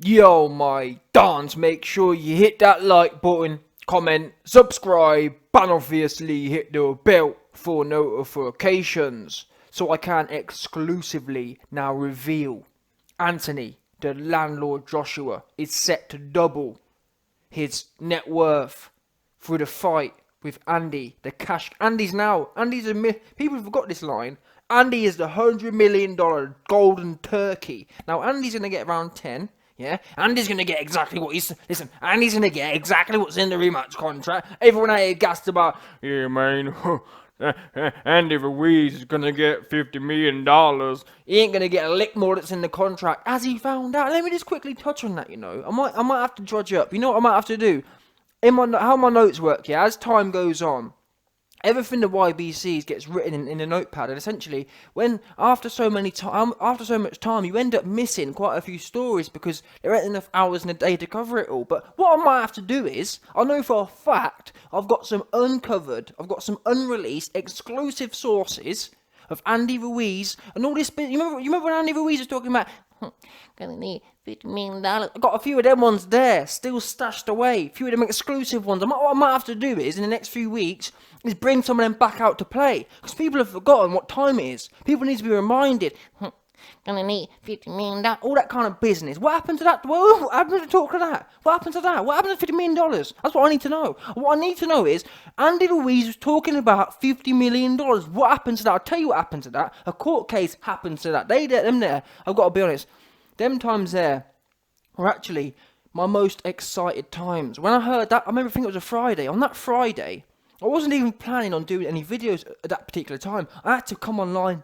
Yo, my dons, make sure you hit that like button, comment, subscribe, and obviously hit the bell for notifications so I can exclusively now reveal Anthony, the landlord Joshua, is set to double his net worth through the fight with Andy, the cash. Andy's a myth. People forgot this line. Andy is the $100 million golden turkey. Now, Andy's going to get around 10. Yeah, Andy's gonna get exactly what Andy's gonna get exactly what's in the rematch contract. Everyone out here gassed about, yeah, man, Andy RUIZ is gonna get $50 million. He ain't gonna get a lick more that's in the contract, as he found out. Let me just quickly touch on that. I might have to drudge up. You know what I might have to do? How my notes work, yeah. As time goes on, everything the YBCs gets written in a notepad, and essentially, after so much time, you end up missing quite a few stories because there ain't enough hours in a day to cover it all. But what I might have to do is, I know for a fact, I've got some unreleased, exclusive sources of Andy RUIZ and all this. You remember when Andy RUIZ was talking about, gonna need $50 million. I got a few of them ones there, still stashed away. A few of them exclusive ones. What I might have to do is, in the next few weeks, is bring some of them back out to play. Because people have forgotten what time it is. People need to be reminded. Gonna need $50 million. All that kind of business. What happened to that? What happened to talk to that? What happened to that? What happened to $50 million? That's what I need to know. What I need to know is, Andy RUIZ was talking about $50 million. What happened to that? I'll tell you what happened to that. A court case happened to that. Them there, I've got to be honest, them times there were actually my most excited times. When I heard that, I remember thinking it was a Friday. On that Friday, I wasn't even planning on doing any videos at that particular time. I had to come online,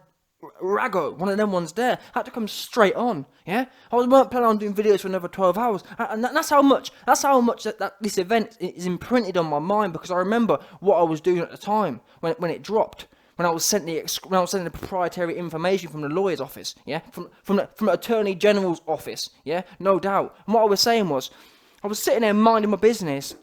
Rago, one of them ones there. I had to come straight on, yeah? I weren't planning on doing videos for another 12 hours. And that's how much that this event is imprinted on my mind, because I remember what I was doing at the time when it dropped. When I was sent the proprietary information from the lawyer's office, yeah? From the Attorney General's office, yeah? No doubt. And what I was saying was, I was sitting there minding my business,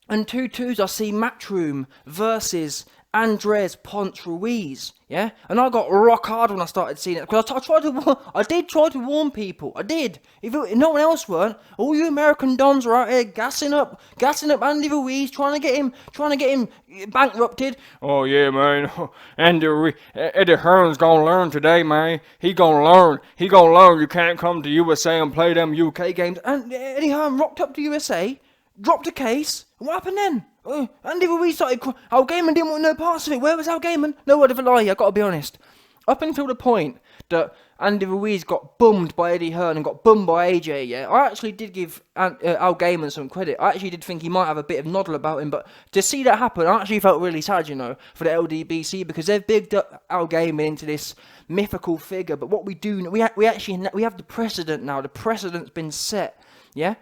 and 2-2s, I see Matchroom versus Andres Ponce Ruiz, yeah? And I got rock hard when I started seeing it, because I did try to warn people. I did. If no one else weren't, all you American dons are out here gassing up Andy RUIZ, trying to get him bankrupted. Oh yeah, man. Eddie Hearn's gonna learn today, man. He gonna learn. You can't come to USA and play them UK games. And Eddie Hearn rocked up to USA, dropped a case. What happened then? Andy RUIZ started crying. Al Gaiman didn't want no parts of it. Where was Al Gaiman? No word of a lie, I gotta be honest. Up until the point that Andy RUIZ got bummed by Eddie Hearn and got bummed by AJ, yeah, I actually did give Al Gaiman some credit. I actually did think he might have a bit of noddle about him, but to see that happen, I actually felt really sad, for the LDBC, because they've bigged up Al Gaiman into this mythical figure. But what we do, we have the precedent now. The precedent's been set, yeah?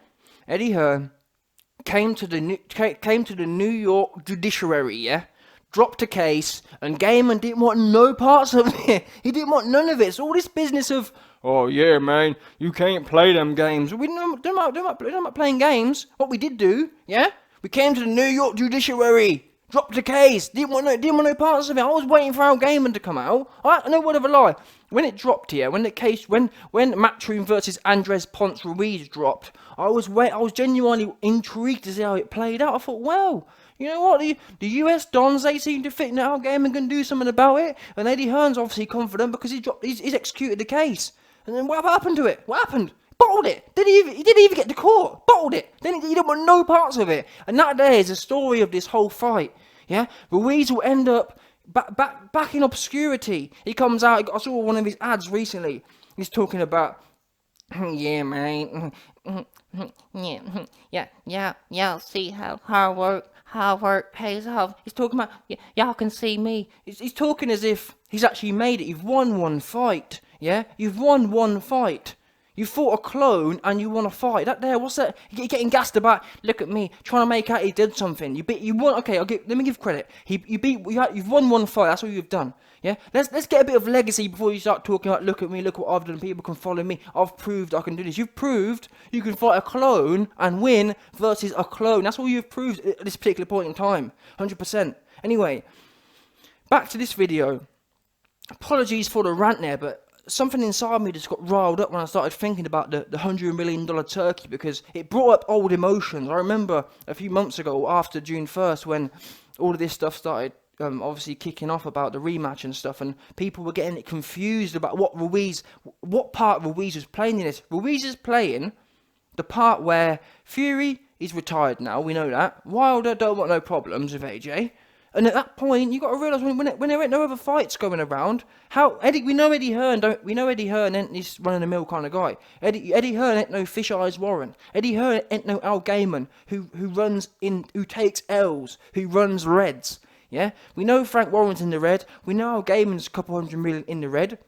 Eddie Hearn came to the New York judiciary, yeah? Dropped a case, and Gaiman didn't want no parts of it. He didn't want none of it. So all this business of, oh yeah, man, you can't play them games. We don't like playing games. What we did do, yeah? We came to the New York judiciary, dropped a case, didn't want no parts of it. I was waiting for Al Gaiman to come out. No word of a lie. When it dropped here, when Matchroom versus Andres Ponce Ruiz dropped, I was genuinely intrigued to see how it played out. I thought, well, you know what? The US Dons, they seem to think that Al Gaiman can do something about it, and Eddie Hearn's obviously confident because he's executed the case. And then what happened to it? What happened? Bottled it. He didn't even get to court. Bottled it. Then he didn't want no parts of it. And that there is the story of this whole fight. Yeah, RUIZ will end up back in obscurity. He comes out. I saw one of his ads recently. He's talking about, yeah, man, yeah. See how hard work pays off. He's talking about, y'all can see me. He's talking as if he's actually made it. You've won one fight. Yeah, you've won one fight. You fought a clone and you won a fight. What's that? You're getting gassed about, look at me, trying to make out he did something. You won, okay, let me give credit. You've won one fight, that's all you've done. Yeah? Let's get a bit of legacy before you start talking about, look at me, look what I've done, people can follow me. I've proved I can do this. You've proved you can fight a clone and win versus a clone. That's all you've proved at this particular point in time. 100%. Anyway, back to this video. Apologies for the rant there, but something inside me just got riled up when I started thinking about the $100 million turkey, because it brought up old emotions. I remember a few months ago, after June 1st, when all of this stuff started obviously kicking off about the rematch and stuff, and people were getting confused about what part Ruiz was playing in this. Ruiz is playing the part where Fury is retired now, we know that. Wilder don't want no problems with AJ. And at that point, you got to realise when there ain't no other fights going around, we know Eddie Hearn ain't this run of the mill kind of guy. Eddie Hearn ain't no Fish Eyes Warren. Eddie Hearn ain't no Al Gaiman who takes L's, who runs reds. Yeah, we know Frank Warren's in the red. We know Al Gaiman's a couple $100 million in the red.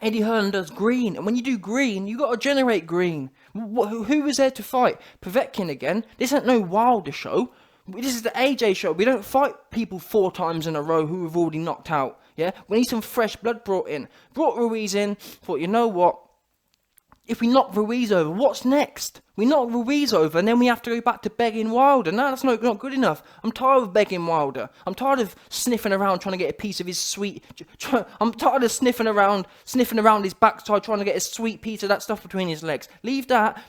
Eddie Hearn does green, and when you do green, you got to generate green. Who was there to fight? Povetkin again. This ain't no Wilder show. This is the AJ show. We don't fight people 4 times in a row who we've already knocked out. Yeah, we need some fresh blood brought in. Brought Ruiz in. Thought, you know what? If we knock Ruiz over, what's next? We knock Ruiz over, and then we have to go back to begging Wilder. No, that's not good enough. I'm tired of begging Wilder. I'm tired of sniffing around trying to get a piece of his sweet. I'm tired of sniffing around his backside trying to get a sweet piece of that stuff between his legs. Leave that.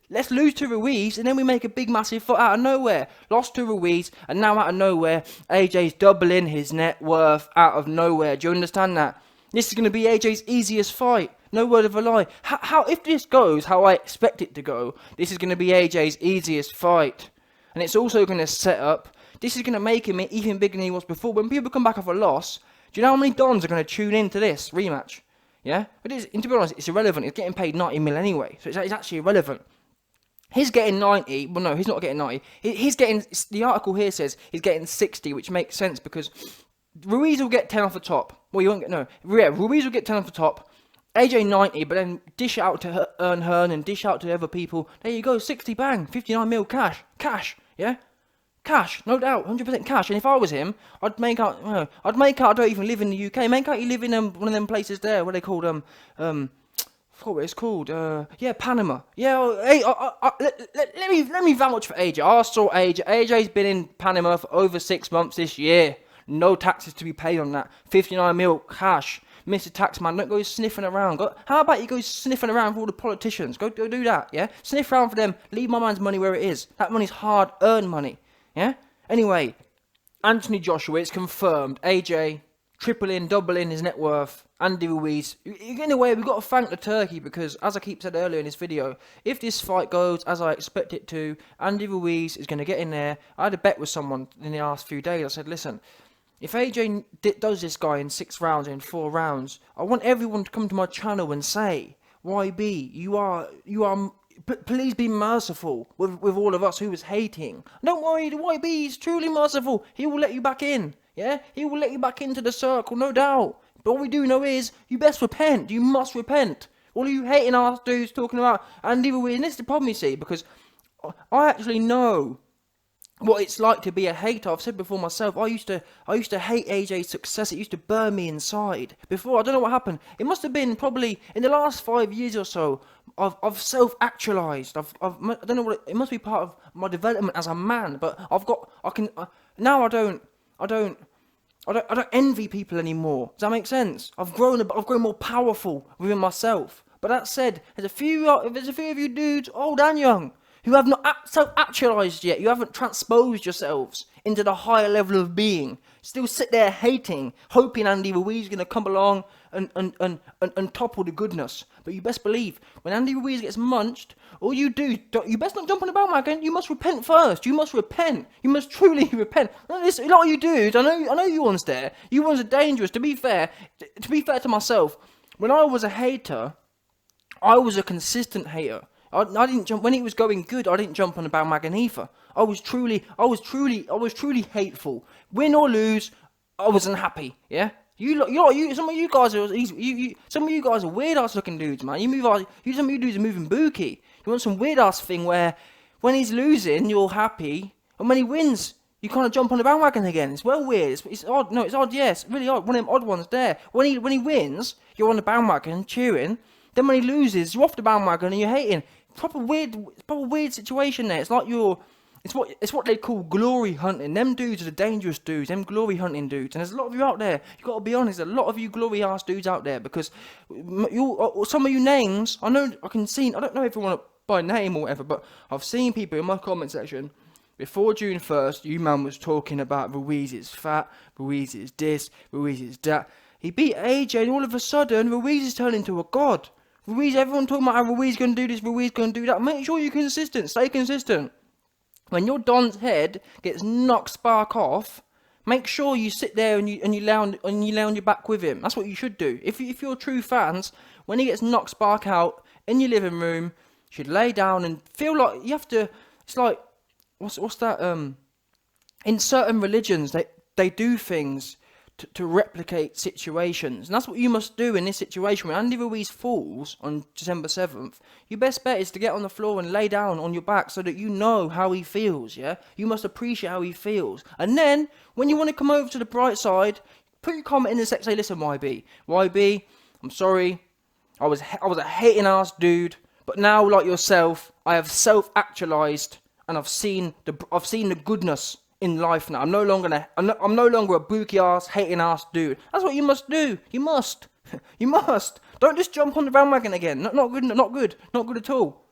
Let's lose to Ruiz, and then we make a big, massive fight out of nowhere. Lost to Ruiz, and now out of nowhere, AJ's doubling his net worth out of nowhere. Do you understand that? This is going to be AJ's easiest fight. No word of a lie. How if this goes how I expect it to go, this is going to be AJ's easiest fight. And it's also going to set up, this is going to make him even bigger than he was before. When people come back off a loss, do you know how many Dons are going to tune into this rematch? Yeah? But to be honest, it's irrelevant. He's getting paid 90 mil anyway, so it's actually irrelevant. He's getting 90. Well, no, he's not getting 90. He's getting, the article here says he's getting 60, which makes sense because Ruiz will get 10 off the top. Well, you won't get, no. Yeah, Ruiz will get 10 off the top. AJ 90, but then dish out to Hearn and dish out to other people. There you go, 60 bang, 59 mil cash. Cash, yeah? Cash, no doubt, 100% cash. And if I was him, I'd make out I don't even live in the UK. Make out you live in one of them places there, what they called, I forgot what it's called. Yeah, Panama. Yeah, hey, let me vouch for AJ. I saw AJ. AJ's been in Panama for over 6 months this year. No taxes to be paid on that. 59 mil cash. Mr. Taxman, don't go sniffing around. How about you go sniffing around for all the politicians? Go do that, yeah? Sniff around for them. Leave my man's money where it is. That money's hard-earned money, yeah? Anyway, Anthony Joshua, it's confirmed. AJ, tripling, doubling his net worth. Andy Ruiz. In a way, we've got to thank the turkey because, as I keep said earlier in this video, if this fight goes as I expect it to, Andy Ruiz is going to get in there. I had a bet with someone in the last few days. I said, listen, if AJ does this guy in 6 rounds, in 4 rounds, I want everyone to come to my channel and say, YB, please be merciful with all of us who was hating. Don't worry, the YB is truly merciful. He will let you back in, yeah? He will let you back into the circle, no doubt. But all we do know is, you best repent. You must repent. All of you hating ass dudes talking about Andy Ruiz, and this is the problem, you see, because I actually know what it's like to be a hater. I've said before myself, I used to hate AJ's success. It used to burn me inside. Before, I don't know what happened. It must have been probably in the last 5 years or so. I've self-actualized. I don't know what it must be part of my development as a man. But now I don't envy people anymore. Does that make sense? I've grown more powerful within myself. But that said, there's a few of you dudes, old and young, who have not self-actualized yet. You haven't transposed yourselves into the higher level of being. Still sit there hating, hoping Andy Ruiz is going to come along and topple the goodness. But you best believe, when Andy Ruiz gets munched, all you do, you best not jump on the bandwagon. You must repent first. You must repent. You must truly repent. Listen, a lot of you dudes, I know you ones there. You ones are dangerous. To be fair to myself, when I was a hater, I was a consistent hater. I didn't jump when it was going good. I didn't jump on the bandwagon either. I was truly hateful. Win or lose, I wasn't happy. Yeah, some of you guys are weird ass looking dudes, man. Some of you dudes are moving bookie. You want some weird ass thing where when he's losing, you're happy, and when he wins, you kind of jump on the bandwagon again. It's well weird. It's odd. No, it's odd. Yes, really odd. One of them odd ones there. When he wins, you're on the bandwagon cheering. Then when he loses, you're off the bandwagon and you're hating. Proper weird situation there. It's like you're It's what they call glory hunting. Them dudes are the dangerous dudes. Them glory hunting dudes. And there's a lot of you out there. You got to be honest. A lot of you glory ass dudes out there, because some of you names. I know I can see. I don't know everyone by name or whatever, but I've seen people in my comment section before June 1st. You man was talking about RUIZ is fat. RUIZ is this. RUIZ is that. He beat AJ, and all of a sudden RUIZ is turning into a god. RUIZ. Everyone talking about how RUIZ gonna do this. RUIZ gonna do that. Make sure you're consistent. Stay consistent. When your Don's head gets knocked spark off, make sure you sit there and you lay on your back with him. That's what you should do. If you're true fans, when he gets knocked spark out in your living room, you should lay down and feel like you have to. It's like what's that? In certain religions, they do things to replicate situations, and that's what you must do in this situation. When Andy Ruiz falls on December 7th, your best bet is to get on the floor and lay down on your back so that you know how he feels, yeah? You must appreciate how he feels. And then, when you want to come over to the bright side, put your comment in the section, say, listen, YB, I'm sorry, I was a hating ass dude, but now, like yourself, I have self-actualized, and I've seen the goodness in life now. I'm no longer a bookie ass, hating ass dude. That's what you must do. You must. You must. Don't just jump on the bandwagon again. Not good at all.